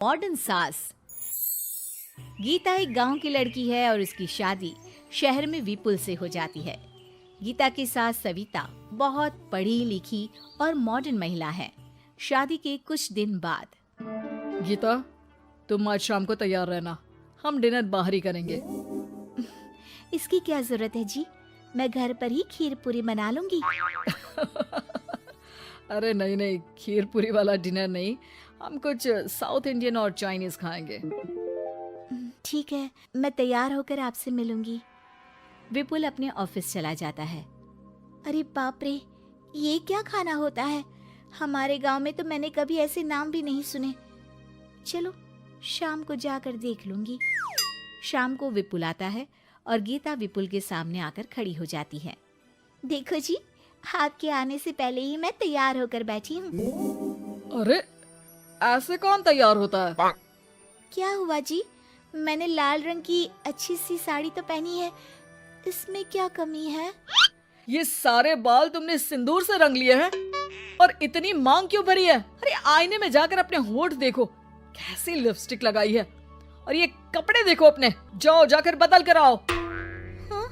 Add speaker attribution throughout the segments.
Speaker 1: Modern सास। गीता एक गांव की लड़की है और उसकी शादी शहर में विपुल से हो जाती है। गीता की सास सविता बहुत पढ़ी लिखी और मॉडर्न महिला है। शादी के कुछ दिन बाद
Speaker 2: गीता, तुम आज शाम को तैयार रहना, हम डिनर बाहर ही करेंगे।
Speaker 1: इसकी क्या जरूरत है जी, मैं घर पर ही खीर पूरी बना लूंगी।
Speaker 2: अरे नहीं नहीं, खीर पूरी वाला डिनर नहीं, हम कुछ साउथ इंडियन और चाइनीज खाएंगे।
Speaker 1: ठीक है, मैं तैयार होकर आपसे मिलूंगी। विपुल अपने ऑफिस चला जाता है। अरे बाप रे, ये क्या खाना होता है? हमारे गांव में तो मैंने कभी ऐसे नाम भी नहीं सुने। चलो शाम को जाकर देख लूंगी। शाम को विपुल आता है और गीता विपुल के सामने आकर खड़ी हो जाती है। देखो जी, आपके आने से पहले ही मैं तैयार होकर बैठी हूँ।
Speaker 2: अरे ऐसे कौन तैयार होता है?
Speaker 1: क्या हुआ जी? मैंने लाल रंग की अच्छी सी साड़ी तो पहनी है, इसमें क्या कमी है?
Speaker 2: ये सारे बाल तुमने सिंदूर से रंग लिए हैं और इतनी मांग क्यों भरी है? अरे आईने में जाकर अपने होंठ देखो, कैसी लिपस्टिक लगाई है। और ये कपड़े देखो अपने, जाओ जाकर बदल कर आओ।
Speaker 1: हाँ,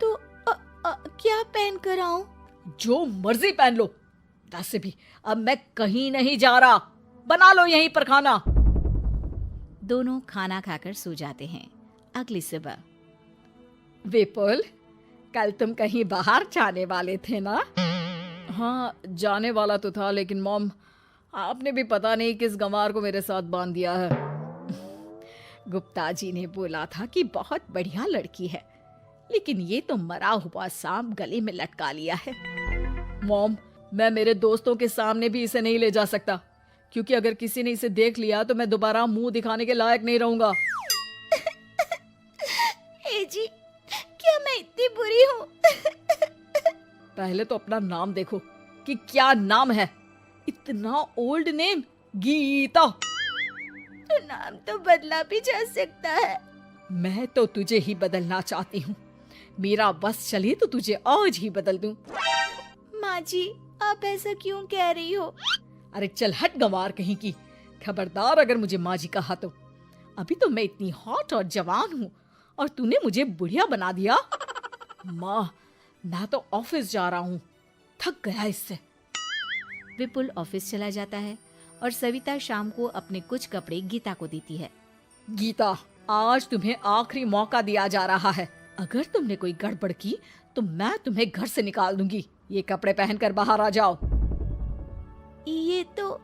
Speaker 1: तो क्या पहन कर आऊं?
Speaker 2: जो मर्जी पहन लो। वैसे भी अब मैं कहीं नहीं जा रहा, बना लो यहीं पर खाना।
Speaker 1: दोनों खाना खाकर सो जाते हैं। अगली सुबह
Speaker 2: विपुल, कल तुम कहीं बाहर जाने वाले थे ना? हाँ, जाने वाला तो था, लेकिन मॉम, आपने भी पता नहीं किस गंवार को मेरे साथ बांध दिया है। गुप्ता जी ने बोला था कि बहुत बढ़िया लड़की है, लेकिन ये तो मरा हुआ सांप गले में लटका लिया है। मॉम, मैं मेरे दोस्तों के सामने भी इसे नहीं ले जा सकता, क्योंकि अगर किसी ने इसे देख लिया तो मैं दोबारा मुंह दिखाने के लायक नहीं रहूंगा।
Speaker 1: ए जी, क्या मैं इतनी बुरी हूँ?
Speaker 2: पहले तो अपना नाम देखो कि क्या नाम है। इतना ओल्ड नेम, गीता।
Speaker 1: तो नाम तो बदला भी जा सकता है।
Speaker 2: मैं तो तुझे ही बदलना चाहती हूँ। मेरा बस चले तो तुझे आज ही बदल दूं।
Speaker 1: माँ जी, आप ऐसा क्यों कह रही हो?
Speaker 2: अरे चल हट गंवार कहीं की। खबरदार अगर मुझे माँ जी कहा तो। अभी तो मैं इतनी हॉट और जवान हूँ और तूने मुझे बुढ़िया बना दिया। माँ, मैं तो ऑफिस जा रहा हूँ, थक गया इससे।
Speaker 1: विपुल ऑफिस चला जाता है और सविता शाम को अपने कुछ कपड़े गीता को देती है।
Speaker 2: गीता, आज तुम्हें आखिरी मौका दिया जा रहा है। अगर तुमने कोई गड़बड़ की तो मैं तुम्हें घर से निकाल दूंगी। ये कपड़े पहनकर बाहर आ जाओ।
Speaker 1: ये तो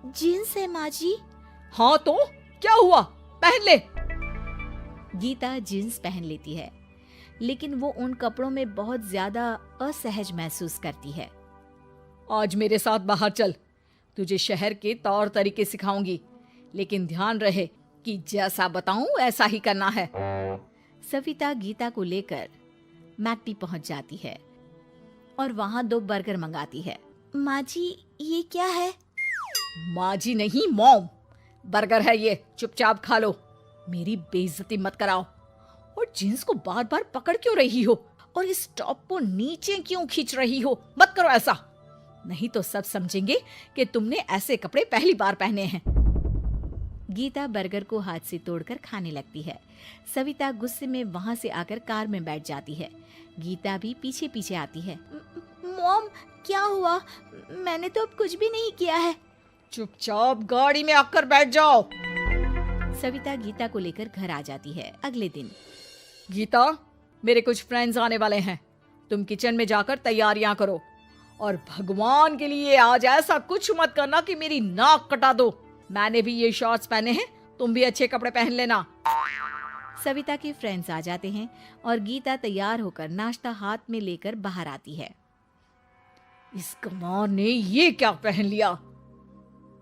Speaker 1: जींस है माँ जी।
Speaker 2: हाँ तो क्या हुआ, पहन ले।
Speaker 1: गीता जींस पहन लेती है, लेकिन वो उन कपड़ों में बहुत ज्यादा असहज महसूस करती है।
Speaker 2: आज मेरे साथ बाहर चल, तुझे शहर के तौर तरीके सिखाऊंगी, लेकिन ध्यान रहे कि जैसा बताऊं ऐसा ही करना है।
Speaker 1: सविता गीता को लेकर मैकडी पहुंच जाती है और वहां 2 बर्गर मंगाती है। माँ जी, ये क्या है?
Speaker 2: माँ जी नहीं मॉम, बर्गर है ये, चुपचाप खा लो। मेरी बेइज्जती मत कराओ। और जींस को बार बार पकड़ क्यों रही हो और इस टॉप को नीचे क्यों खींच रही हो? मत करो ऐसा, नहीं तो सब समझेंगे कि तुमने ऐसे कपड़े पहली बार पहने हैं।
Speaker 1: गीता बर्गर को हाथ से तोड़कर खाने लगती है। सविता गुस्से में वहां से आकर कार में बैठ जाती है। गीता भी पीछे पीछे आती है। मॉम, क्या हुआ? मैंने तो अब कुछ भी नहीं किया है।
Speaker 2: चुपचाप गाड़ी में आकर बैठ जाओ।
Speaker 1: सविता गीता को लेकर घर आ जाती है। अगले दिन
Speaker 2: गीता, मेरे कुछ फ्रेंड्स आने वाले हैं, तुम किचन में जाकर तैयारियां करो। और भगवान के लिए आज ऐसा कुछ मत करना कि मेरी नाक कटा दो। मैंने भी ये शॉर्ट्स पहने हैं, तुम भी अच्छे कपड़े पहन लेना।
Speaker 1: सविता के फ्रेंड्स आ जाते हैं और गीता तैयार होकर नाश्ता हाथ में लेकर बाहर आती है।
Speaker 2: इस गंवार ने ये क्या पहन लिया?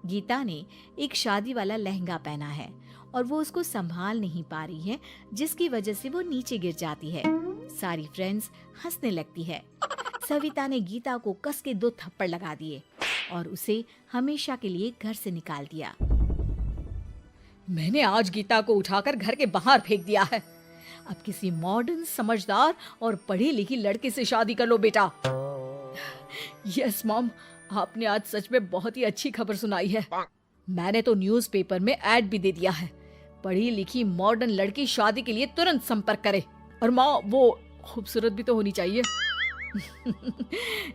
Speaker 1: गीता ने एक शादी वाला लहंगा पहना है और वो उसको संभाल नहीं पा रही है, जिसकी वजह से वो नीचे गिर जाती है। सारी फ्रेंड्स हंसने लगती है। सविता ने गीता को कस के 2 थप्पड़ लगा दिए और उसे हमेशा के लिए घर से निकाल दिया।
Speaker 2: मैंने आज गीता को उठाकर घर के बाहर फेंक दिया है। अब किसी मॉडर्न, समझदार और पढ़ी लिखी लड़के से शादी कर लो बेटा। यस मॉम, आपने आज सच में बहुत ही अच्छी खबर सुनाई है। मैंने तो न्यूज़पेपर में ऐड भी दे दिया है, पढ़ी लिखी मॉडर्न लड़की शादी के लिए तुरंत संपर्क करे। और माँ, वो खूबसूरत भी तो होनी चाहिए।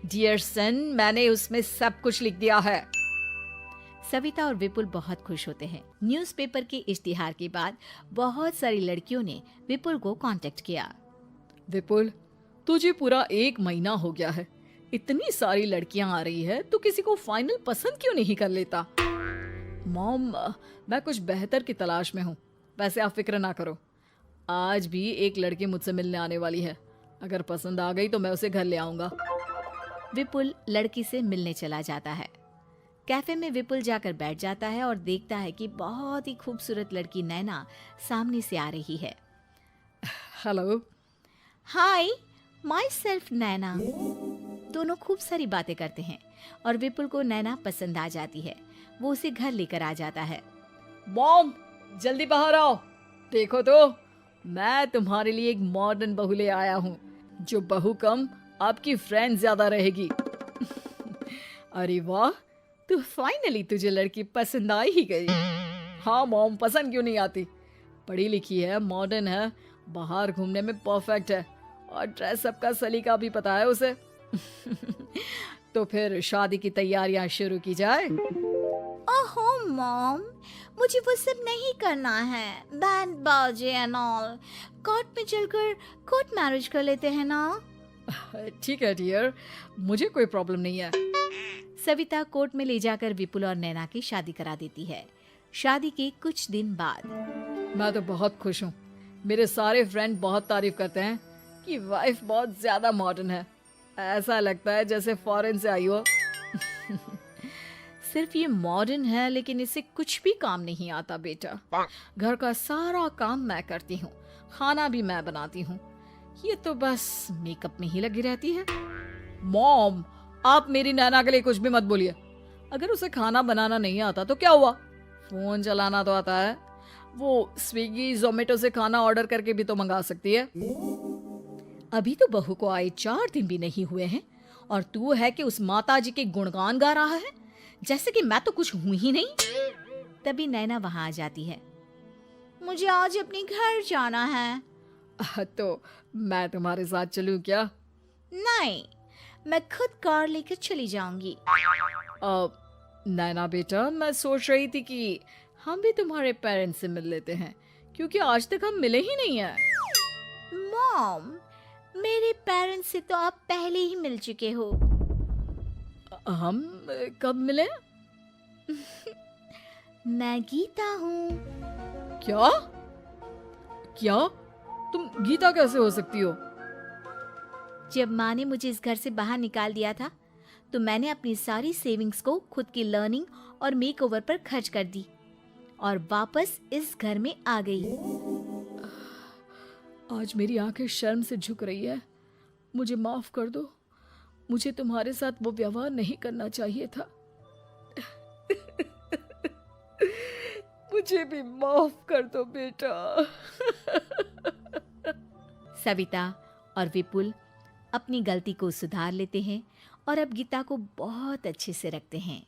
Speaker 2: डियर सन, मैंने उसमें सब कुछ लिख दिया है।
Speaker 1: सविता और विपुल बहुत खुश होते हैं। न्यूज़पेपर के इश्तिहार के बाद बहुत सारी लड़कियों ने विपुल को कांटेक्ट किया।
Speaker 2: विपुल, तुझे पूरा 1 महीना हो गया है, इतनी सारी लड़कियां आ रही है, तो किसी को फाइनल पसंद क्यों नहीं कर लेता? मॉम, मैं कुछ बेहतर की तलाश में हूँ। वैसे आप फिक्र ना करो, आज भी एक लड़की मुझसे मिलने आने वाली है। अगर पसंद आ गई तो मैं उसे घर ले आऊंगा।
Speaker 1: विपुल लड़की से मिलने चला जाता है। कैफे में विपुल जाकर बैठ जाता है और देखता है कि बहुत ही खूबसूरत लड़की नैना सामने से आ रही है।
Speaker 2: हेलो।
Speaker 1: हाय, माई सेल्फ नैना। दोनों खूब सारी बातें करते हैं और विपुल को नैना पसंद आ जाती है। वो उसे घर लेकर आ जाता है।
Speaker 2: मॉम, जल्दी बाहर आओ, देखो तो मैं तुम्हारे लिए एक मॉडर्न बहू ले आया हूँ, जो बहू कम आपकी फ्रेंड ज्यादा रहेगी। अरे वाह, तो फाइनली तुझे लड़की पसंद आ ही गई। हाँ मॉम, पसंद क्यों नहीं आती? पढ़ी लिखी है, मॉडर्न है, बाहर घूमने में परफेक्ट है, और ड्रेसअप का सलीका भी पता है उसे। तो फिर शादी की तैयारियां शुरू की जाए।
Speaker 1: ओहो मॉम, मुझे वो सब नहीं करना है। बैंड बाजे एंड ऑल। कोर्ट में चलकर कोर्ट मैरिज कर लेते हैं ना।
Speaker 2: ठीक है डियर, मुझे कोई प्रॉब्लम नहीं है।
Speaker 1: सविता कोर्ट में ले जाकर विपुल और नैना की शादी करा देती है। शादी के कुछ दिन बाद
Speaker 2: मैं तो बहुत खुश हूँ। मेरे सारे फ्रेंड बहुत तारीफ करते हैं कि वाइफ बहुत ज्यादा मॉडर्न है। ऐसा लगता है जैसे फॉरेन से आई हो। सिर्फ ये मॉडर्न है, लेकिन इससे कुछ भी काम नहीं आता बेटा। घर का सारा काम मैं करती हूँ, खाना भी मैं बनाती हूँ। ये तो बस मेकअप में ही लगी रहती है। मॉम, आप मेरी नैना के लिए कुछ भी मत बोलिए। अगर उसे खाना बनाना नहीं आता तो क्या हुआ, फोन चलाना तो आता है। वो स्विगी जोमेटो से खाना ऑर्डर करके भी तो मंगा सकती है। अभी तो बहू को आए 4 दिन भी नहीं हुए हैं और तू है कि उस माताजी के गुणगान गा रहा है, जैसे कि मैं तो कुछ हूं ही नहीं। तभी नैना वहां आ जाती है। मुझे आज अपने घर जाना है। तो मैं तुम्हारे साथ चलूं क्या?
Speaker 1: नहीं, मैं खुद कार लेकर चली जाऊंगी।
Speaker 2: नैना बेटा, मैं सोच रही थी कि हम भी तुम्हारे पेरेंट्स से मिल लेते हैं, क्योंकि आज तक हम मिले ही नहीं हैं।
Speaker 1: मॉम, मेरे पेरेंट्स से तो आप पहले ही मिल चुके हो।
Speaker 2: हम कब मिले?
Speaker 1: मैं गीता हूँ।
Speaker 2: क्या? क्या? तुम गीता कैसे हो सकती हो?
Speaker 1: जब माँ ने मुझे इस घर से बाहर निकाल दिया था, तो मैंने अपनी सारी सेविंग्स को खुद की लर्निंग और मेकओवर पर खर्च कर दी और वापस इस घर में आ गई।
Speaker 2: आज मेरी आंखें शर्म से झुक रही है। मुझे माफ कर दो, मुझे तुम्हारे साथ वो व्यवहार नहीं करना चाहिए था। मुझे भी माफ कर दो बेटा।
Speaker 1: सविता और विपुल अपनी गलती को सुधार लेते हैं और अब गीता को बहुत अच्छे से रखते हैं।